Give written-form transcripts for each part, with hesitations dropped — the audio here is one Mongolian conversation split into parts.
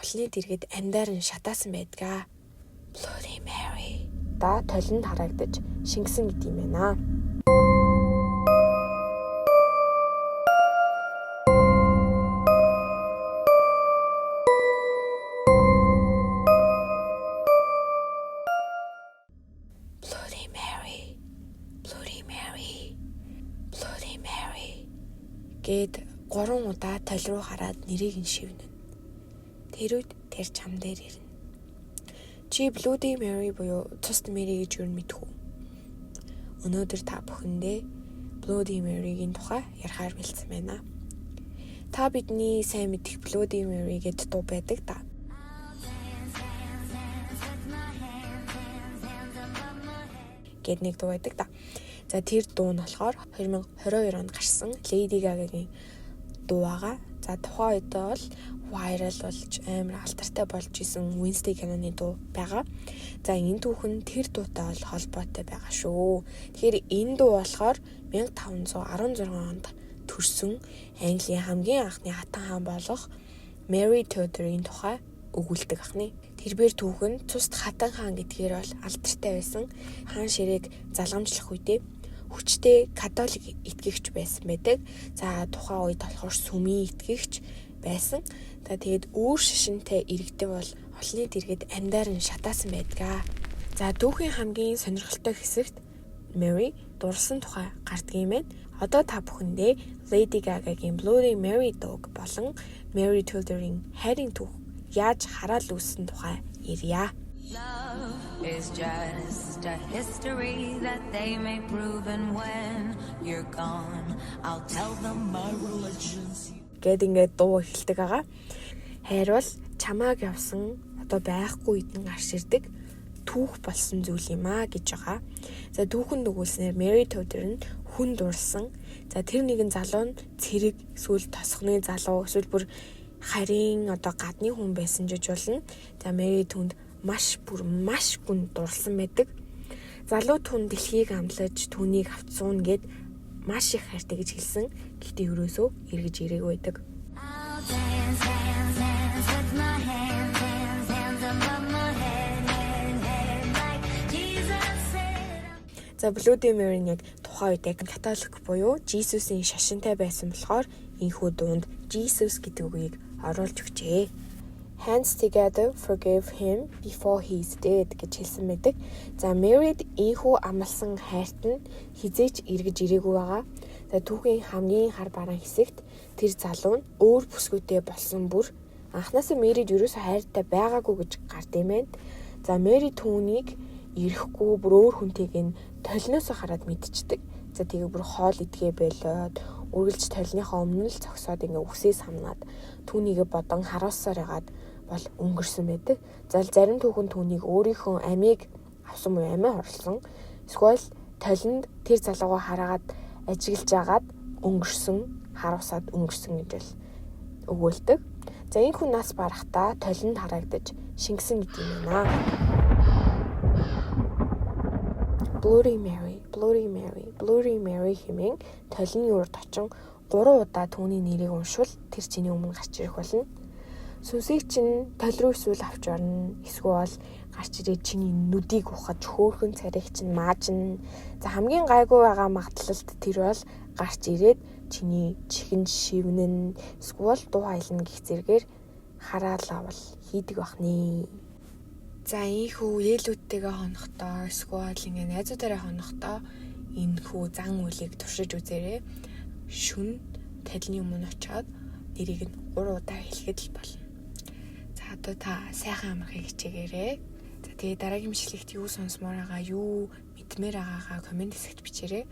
олныг дэргэд амьдаар нь шатаасан байдгаа. Bloody Mary да толинд харагдаж шингэсэн гэдэг юм байна. Гэд 3 удаа толь руу хараад нэрийг нь шивнэ. Тэр үед тэр чам дээр ирнэ. Чи Bloody Mary буюу цусд Мэри гэж юу мэдэх үү? Өнөөдөр та бүхэндээ Bloody Mary-гийн тухай ярихаар бэлдсэн байна. Та бидний сайн мэдих Bloody Mary гэдэг дуу байдаг та. Гэт нэг дуу байдаг та. За тэр дуу нь болохоор 2022 онд гарсан Lady Gaga-гийн дуу байгаа. За тухайн үед бол viral болж амар алдартай болж исэн Wednesday киноны дуу байгаа. За энэ түүхэн тэр дуутай бол холбоотой байгаа шүү. Тэгэхээр энэ дуу болохоор 1516 онд төрсөн Английн хамгийн анхны хатан хаан болох Mary Tudor-ийн тухай өгүүлдэг ахны. Тэрбээр түүхэн цусд хатан хаан гэдгээр бол алдартай байсан. Хаан ширээг залгамжлах үедээ хүчтэй католик итгэгч байсан байдаг. За тухайн үед болохоор сүмийн итгэгч байсан. Тэгээд өөр шишинтэй иргэдэг бол олны дэргэд амьдаар нь шатаасан байдгаа. За түүхийн хамгийн сонирхолтой хэсэгт Mary дурласан тухай гардаг юм байна. Одоо та бүхэндээ Lady Gaga-гийн Bloody Mary дууг болон Mary Tudor-ийн хайрын түүх яаж хараал үүссэн тухай ярья. Love is just a history that they may prove, and when you're gone I'll tell them my religion's. Гэт ингээд дуу эхэлдэг байгаа. Хайр бол чамааг явсан одоо байхгүй үед нь гарч ирдэг түүх болсон зүйл юм аа гэж байгаа. За түүхэнд өгүүлснээр Mary Tudor нь хүн дурлсан. За тэр нэгэн залуу нь цэрэг эсвэл тосхны залуу эсвэл бүр харийн одоо гадны хүн байсан гэж болно. За Mary түнд маш гүн дурлсан байдаг. Залуу түн дэлхийг амлаж түүнийг авцуун гэд маш их хайртай гэж хэлсэн. Гэхдээ ерөөсөө эргэж ирээгүй байдаг. За Bloody Mary яг тухайн үед яг католик буюу Жисусийн шашинтай байсан болохоор энэхүү дуунд Jesus гэдэг үгийг оруулж өгчээ. Hands together forgive him before he's dead гэж хэлсэн байдаг. За Maryд энэхүү амлсан хайрт нь хизээч эргэж ирээгүй байгаа. За түүхийн хамгийн хар бараан хэсэгт тэр залуу нь өөр бүсгүйтэй болсон бүр анхнаасаа Maryд ерөөсөө хайртай байгаагүй гэж гард юм байна. За Mary түүнийг ирэхгүй бүр өөр хүнтэйг нь толиноосоо хараад мэдчихдэг. За тэгээ бүр хоол идгээ болоод үргэлж толиныхоо өмнө л зогсоод ингээ үсээс хамнаад түүнийг бодон харуулсаар ягаад бол өнгөрсөн байдаг. За зарим түүхэн түүнийг өөрийнхөө амийг авсан буюу амиа хорлсон. Эсвэл толинд тэр залуугаа хараад ажиглаж агаад өнгөрсөн, харуулсаад өнгөрсөн гэж л өгүүлдэг. За энэ хүн нас барахтаа толинд харагдаж шингэсэн гэдэг юм байна. Bloody Mary, Bloody Mary, Bloody Mary хэмээн толины урд очин 3 удаа түүний нэрийг уншвал тэр чиний өмнө гарч ирэх болно. Сүнсийг чинь толь руу эсвэл авч орно. Эсвэл гарч ирээд чиний нүдийг ухаж хөөхөн царайг чинь маажна. За хамгийн гайгүй байгаа магадлалд тэр бол гарч ирээд чиний чихэнд шивнэн. Эсвэл дуу хайлна гэх зэргээр хараал авал хийдэг бахны. За ийхүү ээлүүдтэйгээ хонохдоо эсвэл ингээ найзуудаараа хонохдоо энэ хүү зан үлийг туршиж үзээрэй. Шүн талны өмнө очиод нэрийг нь 3 удаа хэлэхэд л болно. За одоо та сайхан амархыг хичээгээрэй. За тэгээ дараагийн бичлэгт юу сонсомоор байгаа, юу мэдмээр байгаагаа комент хэсэгт бичээрэй.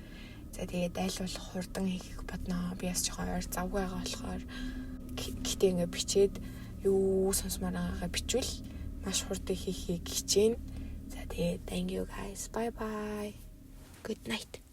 За тэгээ дайлуулах хурдан хийх бодноо. Би бас жоохон ойр завгүй байгаа болохоор гэхдээ ингээ бичээд юу сонсомоор байгаагаа бичвэл маш хурдан хийхийг хичээнэ. За тэгээ thank you guys. Bye bye. Good night.